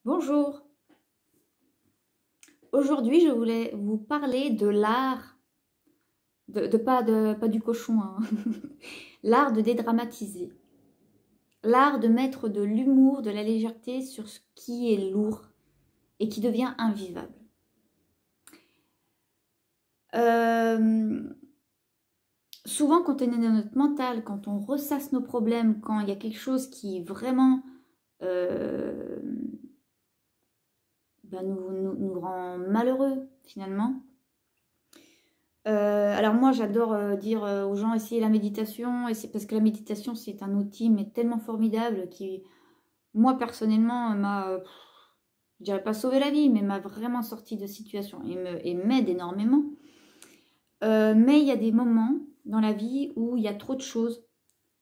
Bonjour, aujourd'hui je voulais vous parler de l'art, pas du cochon, hein. L'art de dédramatiser, l'art de mettre de l'humour, de la légèreté sur ce qui est lourd et qui devient invivable. Souvent quand on est dans notre mental, quand on ressasse nos problèmes, quand il y a quelque chose qui vraiment nous rend malheureux finalement. Alors moi j'adore dire aux gens essayez la méditation, et c'est parce que la méditation c'est un outil mais tellement formidable qui moi personnellement m'a, je dirais pas sauvé la vie, mais m'a vraiment sorti de situation et m'aide énormément. Mais il y a des moments dans la vie où il y a trop de choses,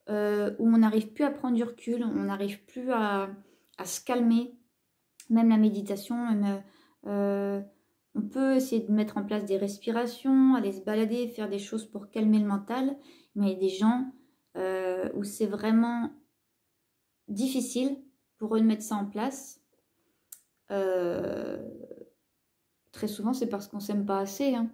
où on n'arrive plus à prendre du recul, on n'arrive plus à se calmer. Même la méditation, même, on peut essayer de mettre en place des respirations, aller se balader, faire des choses pour calmer le mental. Mais il y a des gens où c'est vraiment difficile pour eux de mettre ça en place. Très souvent, c'est parce qu'on ne s'aime pas assez, hein.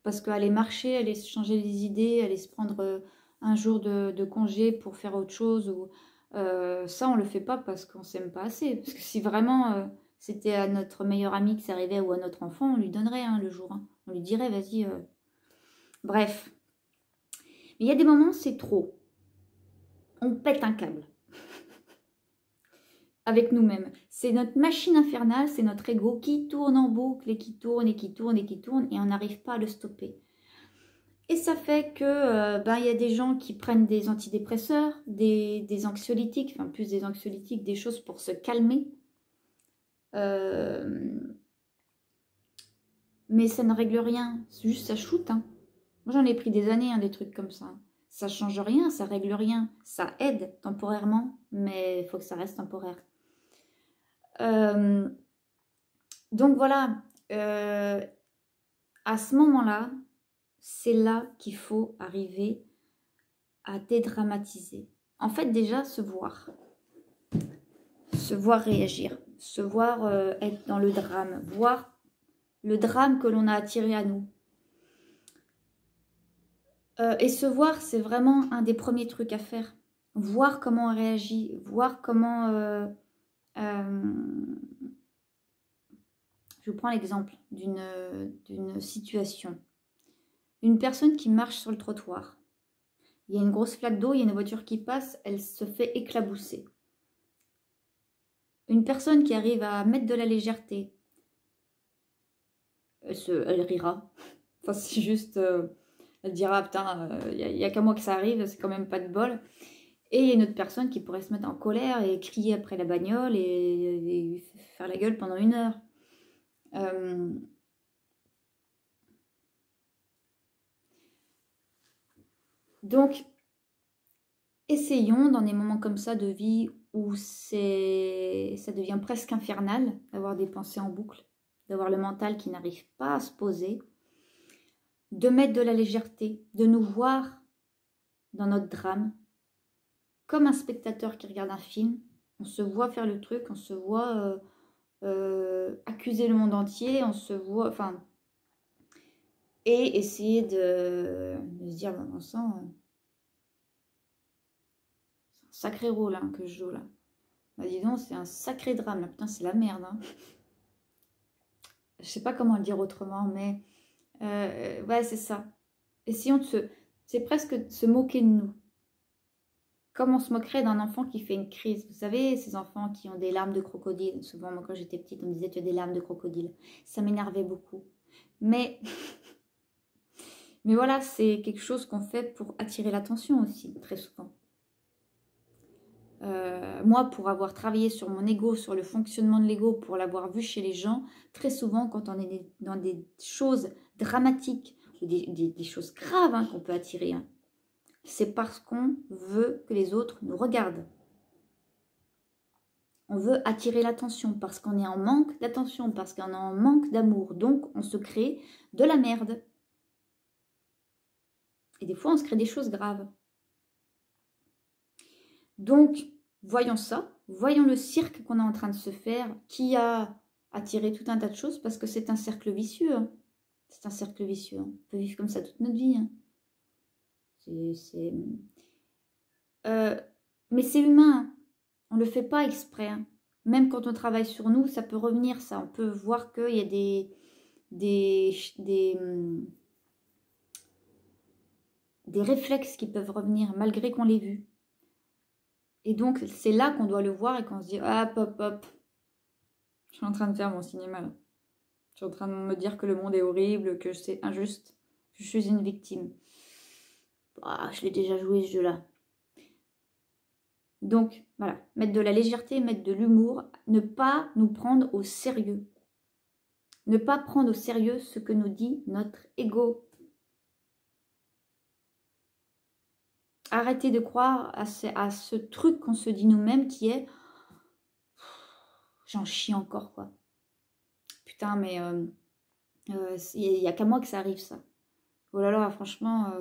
Parce qu'aller marcher, aller se changer les idées, aller se prendre un jour de congé pour faire autre chose, ou, ça, on ne le fait pas parce qu'on ne s'aime pas assez. Parce que si vraiment c'était à notre meilleur ami que ça arrivait ou à notre enfant, on lui donnerait le jour, hein. On lui dirait, vas-y. Bref. Mais il y a des moments, c'est trop. On pète un câble. Avec nous-mêmes. C'est notre machine infernale, c'est notre ego qui tourne en boucle et qui tourne et qui tourne et qui tourne et on n'arrive pas à le stopper. Et ça fait que il y a des gens qui prennent des antidépresseurs, des anxiolytiques, enfin plus des anxiolytiques, des choses pour se calmer. Mais ça ne règle rien, c'est juste ça shoot, hein. Moi j'en ai pris des années, hein, des trucs comme ça. Ça change rien, ça règle rien. Ça aide temporairement, mais il faut que ça reste temporaire. Donc voilà, à ce moment-là, c'est là qu'il faut arriver à dédramatiser. En fait, déjà, se voir réagir, se voir être dans le drame, voir le drame que l'on a attiré à nous. Et se voir, c'est vraiment un des premiers trucs à faire. Voir comment on réagit, voir comment... je vous prends l'exemple d'une situation. Une personne qui marche sur le trottoir. Il y a une grosse flaque d'eau, il y a une voiture qui passe, elle se fait éclabousser. Une personne qui arrive à mettre de la légèreté, elle rira. Enfin, c'est juste... elle dira, putain, il n'y a qu'à moi que ça arrive, c'est quand même pas de bol. Et il y a une autre personne qui pourrait se mettre en colère et crier après la bagnole et faire la gueule pendant 1 heure. Donc, essayons dans des moments comme ça de vie où ça devient presque infernal d'avoir des pensées en boucle, d'avoir le mental qui n'arrive pas à se poser, de mettre de la légèreté, de nous voir dans notre drame, comme un spectateur qui regarde un film. On se voit faire le truc, on se voit accuser le monde entier, on se voit... Enfin, et essayer de se dire, bon sang, c'est un sacré rôle hein, que je joue là. Bah, dis donc, c'est un sacré drame là, putain, c'est la merde. Hein. Je sais pas comment le dire autrement, mais ouais, c'est ça. Essayons de se... C'est presque de se moquer de nous. Comme on se moquerait d'un enfant qui fait une crise. Vous savez, ces enfants qui ont des larmes de crocodile. Souvent, moi, quand j'étais petite, on me disait tu as des larmes de crocodile. Ça m'énervait beaucoup. Mais voilà, c'est quelque chose qu'on fait pour attirer l'attention aussi, très souvent. Moi, pour avoir travaillé sur mon ego, sur le fonctionnement de l'ego, pour l'avoir vu chez les gens, très souvent, quand on est dans des choses dramatiques, ou des choses graves hein, qu'on peut attirer, hein, c'est parce qu'on veut que les autres nous regardent. On veut attirer l'attention parce qu'on est en manque d'attention, parce qu'on est en manque d'amour. Donc, on se crée de la merde. Et des fois, on se crée des choses graves. Donc, voyons ça voyons le cirque qu'on est en train de se faire, qui a attiré tout un tas de choses, parce que c'est un cercle vicieux. Hein. C'est un cercle vicieux. Hein. On peut vivre comme ça toute notre vie. Hein. Mais c'est humain. Hein. On ne le fait pas exprès. Hein. Même quand on travaille sur nous, ça peut revenir, ça. On peut voir qu'il y a des réflexes qui peuvent revenir, malgré qu'on l'ait vu. Et donc, c'est là qu'on doit le voir et qu'on se dit, hop, hop, hop. Je suis en train de faire mon cinéma, là. Je suis en train de me dire que le monde est horrible, que c'est injuste, que je suis une victime. Ah, je l'ai déjà joué, ce jeu-là. Donc, voilà, mettre de la légèreté, mettre de l'humour, ne pas nous prendre au sérieux. Ne pas prendre au sérieux ce que nous dit notre ego. Arrêtez de croire à ce truc qu'on se dit nous-mêmes qui est « j'en chie encore, quoi. Putain, mais il n'y a qu'à moi que ça arrive, ça. Oh là là, franchement,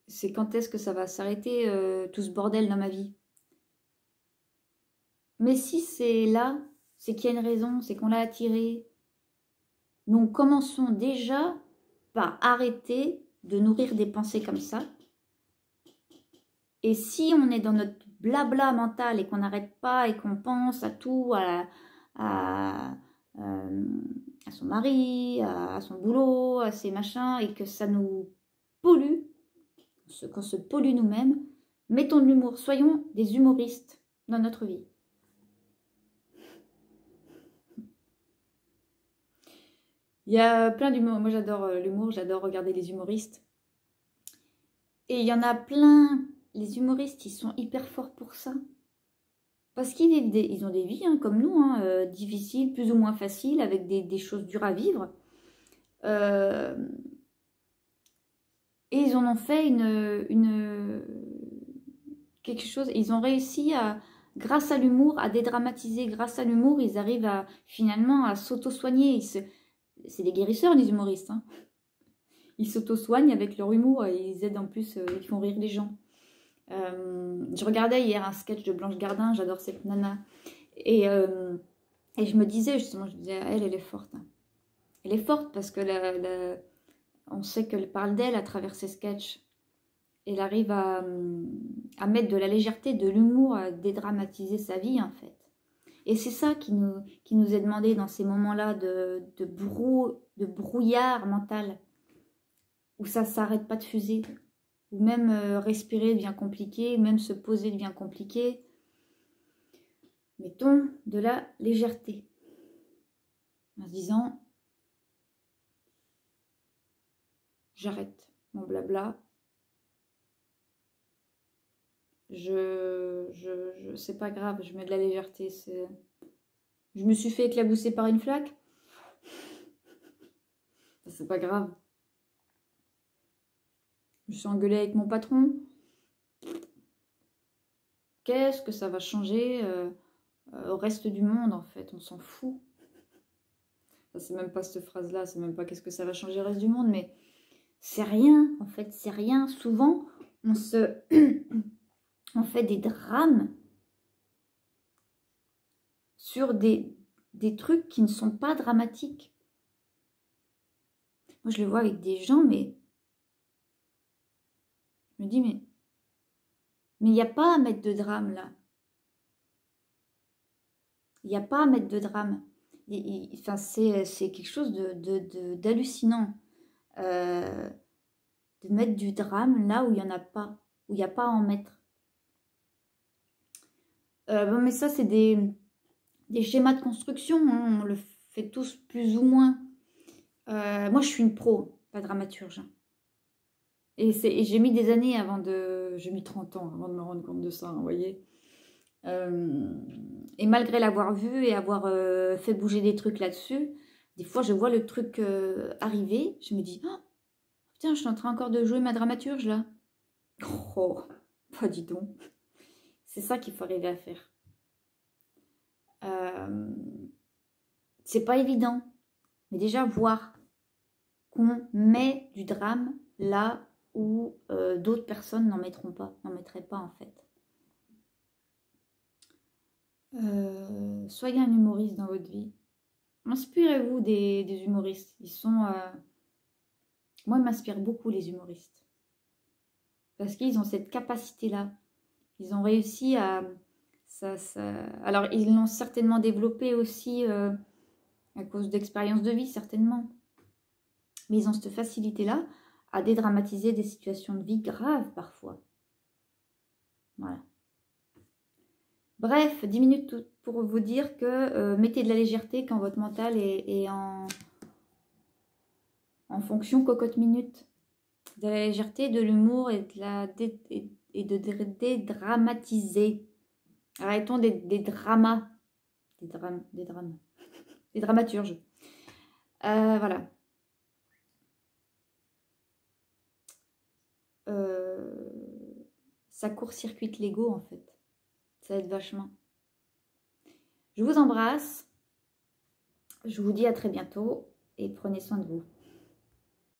c'est quand est-ce que ça va s'arrêter, tout ce bordel dans ma vie ?» Mais si c'est là, c'est qu'il y a une raison, c'est qu'on l'a attiré. Nous commençons déjà par arrêter de nourrir des pensées comme ça. Et si on est dans notre blabla mental et qu'on n'arrête pas et qu'on pense à tout, à son mari, à son boulot, à ses machins, et que ça nous pollue, qu'on se pollue nous-mêmes, mettons de l'humour, soyons des humoristes dans notre vie. Il y a plein d'humour, moi j'adore l'humour, j'adore regarder les humoristes. Et il y en a plein, les humoristes, ils sont hyper forts pour ça. Parce qu'ils vivent ils ont des vies, hein, comme nous, hein, difficiles, plus ou moins faciles, avec des choses dures à vivre. Et ils en ont fait quelque chose, ils ont réussi à, grâce à l'humour, à dédramatiser. Grâce à l'humour, ils arrivent finalement à s'auto-soigner. C'est des guérisseurs, les humoristes. Hein. Ils s'auto-soignent avec leur humour et ils aident en plus, ils font rire les gens. Je regardais hier un sketch de Blanche Gardin, j'adore cette nana. Et je me disais, justement, elle est forte. Hein. Elle est forte parce que on sait qu'elle parle d'elle à travers ses sketchs. Elle arrive à mettre de la légèreté, de l'humour, à dédramatiser sa vie, en fait. Et c'est ça qui nous est demandé dans ces moments-là de brouillard mental, où ça ne s'arrête pas de fuser, où même respirer devient compliqué, même se poser devient compliqué. Mettons de la légèreté, en se disant, j'arrête mon blabla, c'est pas grave, je mets de la légèreté. Je me suis fait éclabousser par une flaque. C'est pas grave. Je suis engueulée avec mon patron. Qu'est-ce que ça va changer au reste du monde, en fait? On s'en fout. C'est même pas cette phrase-là, c'est même pas qu'est-ce que ça va changer au reste du monde, mais c'est rien, en fait, c'est rien. Souvent, on fait des drames sur des trucs qui ne sont pas dramatiques. Moi, je le vois avec des gens, mais je me dis, mais il n'y a pas à mettre de drame, là. Il n'y a pas à mettre de drame. Enfin, c'est quelque chose d'hallucinant. De mettre du drame là où il n'y en a pas, où il n'y a pas à en mettre. Bon, mais ça, c'est des schémas de construction, hein, on le fait tous plus ou moins. Moi, je suis une pro, pas dramaturge. Hein. Et j'ai mis des années avant de... J'ai mis 30 ans avant de me rendre compte de ça, hein, vous voyez. Et malgré l'avoir vu et avoir fait bouger des trucs là-dessus, des fois, je vois le truc arriver, je me dis... Oh, putain, je suis en train encore de jouer ma dramaturge, là. Oh, pas dis donc. C'est ça qu'il faut arriver à faire. C'est pas évident. Mais déjà, voir qu'on met du drame là où d'autres personnes n'en mettraient pas, en fait. Soyez un humoriste dans votre vie. Inspirez-vous des humoristes. Ils sont... Moi, ils m'inspirent beaucoup, les humoristes. Parce qu'ils ont cette capacité-là. Ils ont réussi à... Alors, ils l'ont certainement développé aussi à cause d'expériences de vie, certainement. Mais ils ont cette facilité-là à dédramatiser des situations de vie graves, parfois. Voilà. Bref, 10 minutes pour vous dire que mettez de la légèreté quand votre mental est en fonction cocotte minute. De la légèreté, de l'humour et de dédramatiser. Arrêtons des dramas. Des drames. Des dramaturges. Voilà. Ça court-circuite l'ego en fait. Ça aide vachement. Je vous embrasse. Je vous dis à très bientôt et prenez soin de vous.